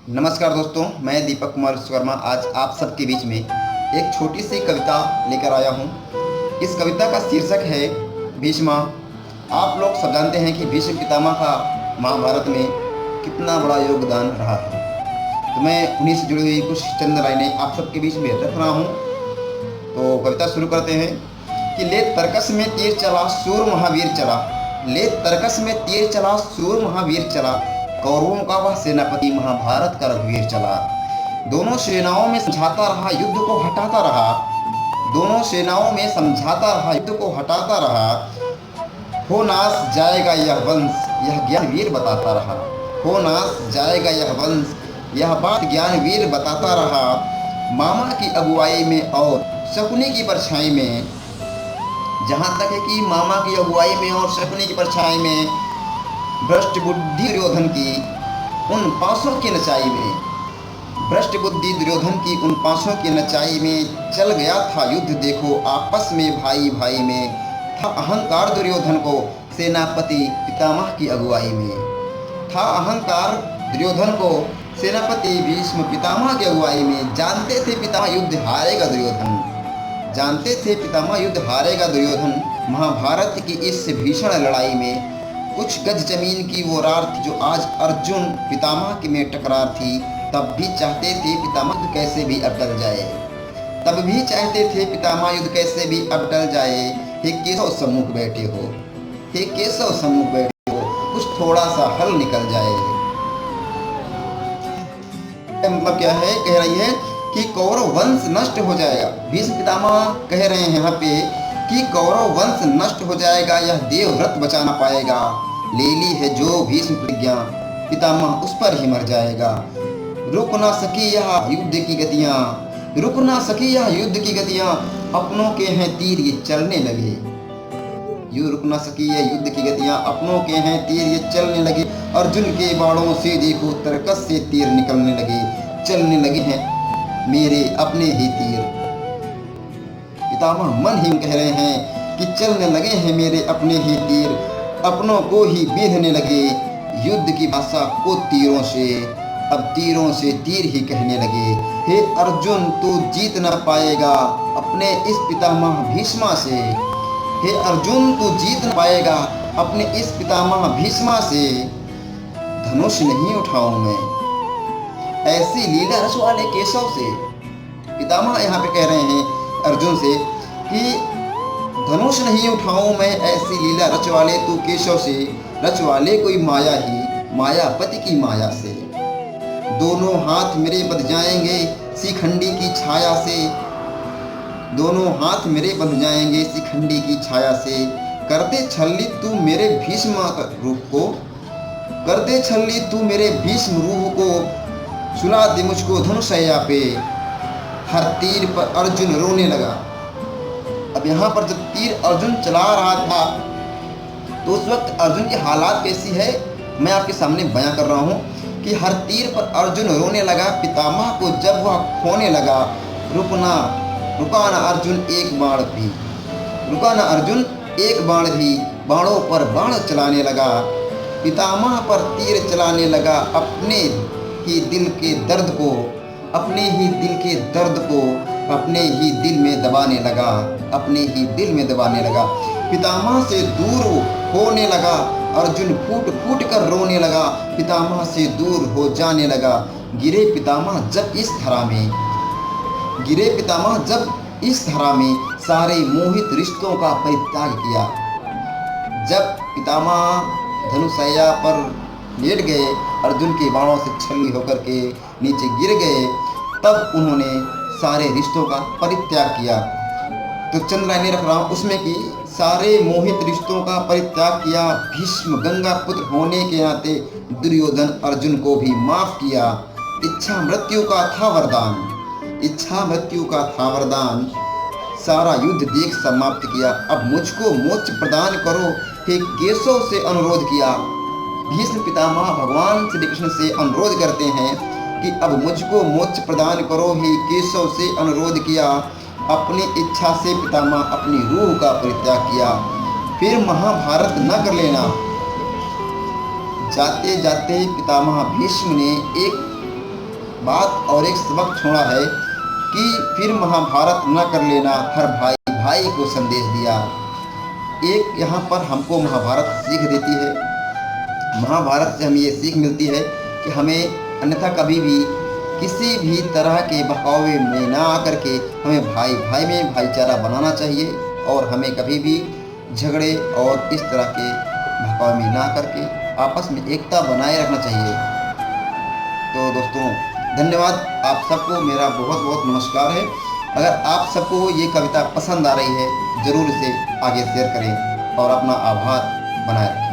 नमस्कार दोस्तों, मैं दीपक कुमार विश्वकर्मा आज आप सबके बीच में एक छोटी सी कविता लेकर आया हूँ। इस कविता का शीर्षक है भीष्मा। आप लोग सब जानते हैं कि भीष्म पितामह का महाभारत में कितना बड़ा योगदान रहा है। तो मैं उन्हीं से जुड़ी हुई कुछ चंद लाइनें आप सबके बीच में रख रहा हूँ। तो कविता शुरू करते हैं कि ले तरकस में तीर चला सूर महावीर चला, ले तरकस में तीर चला सूर महावीर चला, कौरवों का वह सेनापति महाभारत का रघुवीर चला। दोनों सेनाओं में समझाता रहा, युद्ध को हटाता रहा, दोनों सेनाओं में समझाता रहा, युद्ध को हटाता रहा। हो नाश जाएगा यह वंश, यह ज्ञान वीर बताता रहा, हो नाश जाएगा यह वंश, यह बात ज्ञान वीर बताता रहा। मामा की अगुवाई में और शकुनी की परछाई में, जहाँ तक है कि मामा की अगुवाई में और शकुनी की परछाई में भ्रष्ट बुद्धि दुर्योधन की उन पासों की नचाई में, भ्रष्ट बुद्धि दुर्योधन की उन पासों की नचाई में चल गया था युद्ध देखो आपस में भाई भाई में। था अहंकार दुर्योधन को सेनापति पितामह की अगुवाई में, था अहंकार दुर्योधन को सेनापति भीष्म पितामह की अगुवाई में। जानते थे पितामह युद्ध हारेगा दुर्योधन, जानते थे पितामह युद्ध हारेगा दुर्योधन। महाभारत की इस भीषण लड़ाई में कुछ गज जमीन की वो रार थी जो आज अर्जुन पितामह की में टकरार थी। तब भी चाहते थे पितामह युद्ध कैसे भी अब टल जाए, तब भी चाहते थे पितामह युद्ध कैसे भी अब टल जाए। हे केशव सम्मुख बैठे हो, हे केशव सम्मुख बैठे हो, कुछ थोड़ा सा हल निकल जाए। मतलब क्या है, कह रही है कि कौरव वंश नष्ट हो जाएगा। भीष्म पितामह कह रहे हैं यहाँ पे कि कौरव वंश नष्ट हो जाएगा, यह देवव्रत बचा ना पाएगा। ले ली है जो भीष्म प्रतिज्ञा, पितामह उस पर ही मर जाएगा। रुक ना सकी यह युद्ध की गतियां, रुक ना सकी यह युद्ध की गतियां, अपनों के हैं तीर ये चलने लगे। यूं रुक ना सकी यह युद्ध की गतियां, अपनों के हैं तीर ये चलने लगे। अर्जुन के बाणों से देखो तरकस से तीर निकलने लगे, चलने लगे हैं मेरे अपने ही तीर। पितामह मन ही कह रहे हैं कि चलने लगे हैं मेरे अपने ही तीर, अपनों को ही बीधने लगे युद्ध की भाषा को तीरों से, अब तीरों से तीर ही कहने लगे। हे अर्जुन तू जीत न पाएगा अपने इस पितामह भीष्मा से, हे अर्जुन तू जीत न पाएगा अपने इस पितामह भीष्मा से। धनुष नहीं उठाऊं मैं ऐसी लीला रच वाले केशव से। पितामह यहाँ पे कह रहे हैं अर्जुन से कि धनुष नहीं उठाऊं मैं ऐसी लीला रच वाले तू केशव से, रच वाले कोई माया ही मायापति की माया से। दोनों हाथ मेरे बंध जाएंगे शिखंडी की छाया से, दोनों हाथ मेरे बंध जाएंगे शिखंडी की छाया से। कर दे छल्ली तू मेरे भीष्म रूप को, कर दे छल्ली तू मेरे भीष्म रूह को, सुला दे मुझको धनुषैया पे। हर तीर पर अर्जुन रोने लगा। अब यहाँ पर जब तीर अर्जुन चला रहा था तो उस वक्त अर्जुन की हालात कैसी है मैं आपके सामने बयां कर रहा हूँ कि हर तीर पर अर्जुन रोने लगा। पितामह को जब वह खोने लगा, रुका ना अर्जुन एक बाण भी, रुका ना अर्जुन एक बाण भी, बाणों पर बाण चलाने लगा। पितामह पर तीर चलाने लगा, अपने ही दिल के दर्द को, अपने ही दिल के दर्द को अपने ही दिल में दबाने लगा, अपने ही दिल में दबाने लगा। पितामह से दूर होने लगा अर्जुन, फूट फूट कर रोने लगा, पितामह से दूर हो जाने लगा। गिरे पितामह जब इस धरा में, गिरे पितामह जब इस धरा में, सारे मोहित रिश्तों का परित्याग किया। जब पितामह धनुषैया पर लेट गए, अर्जुन के बाणों से छल्ली होकर के नीचे गिर गए, तब उन्होंने सारे रिश्तों का परित्याग किया। तो चंद लाइनें रख रहा हूँ उसमें कि सारे मोहित रिश्तों का परित्याग किया। भीष्म गंगा पुत्र होने के नाते दुर्योधन अर्जुन को भी माफ किया। इच्छा मृत्यु का था वरदान, इच्छा मृत्यु का था वरदान, सारा युद्ध देख समाप्त किया। अब मुझको मोक्ष प्रदान करो हे केशव से अनुरोध किया। भीष्म पितामह भगवान श्री कृष्ण से अनुरोध करते हैं कि अब मुझको मोक्ष प्रदान करो हे केशव से अनुरोध किया। अपनी इच्छा से पितामह अपनी रूह का परित्याग किया। फिर महाभारत न कर लेना, जाते जाते पितामह भीष्म ने एक बात और एक सबक छोड़ा है कि फिर महाभारत न कर लेना, हर भाई भाई को संदेश दिया। एक यहाँ पर हमको महाभारत सीख देती है। महाभारत से हमें ये सीख मिलती है कि हमें अन्यथा कभी भी किसी भी तरह के बहकावे में ना आकर के हमें भाई भाई में भाईचारा बनाना चाहिए और हमें कभी भी झगड़े और इस तरह के बहकावे में ना करके आपस में एकता बनाए रखना चाहिए। तो दोस्तों धन्यवाद, आप सबको मेरा बहुत बहुत नमस्कार है। अगर आप सबको ये कविता पसंद आ रही है ज़रूर इसे आगे शेयर करें और अपना आभार बनाए रखें।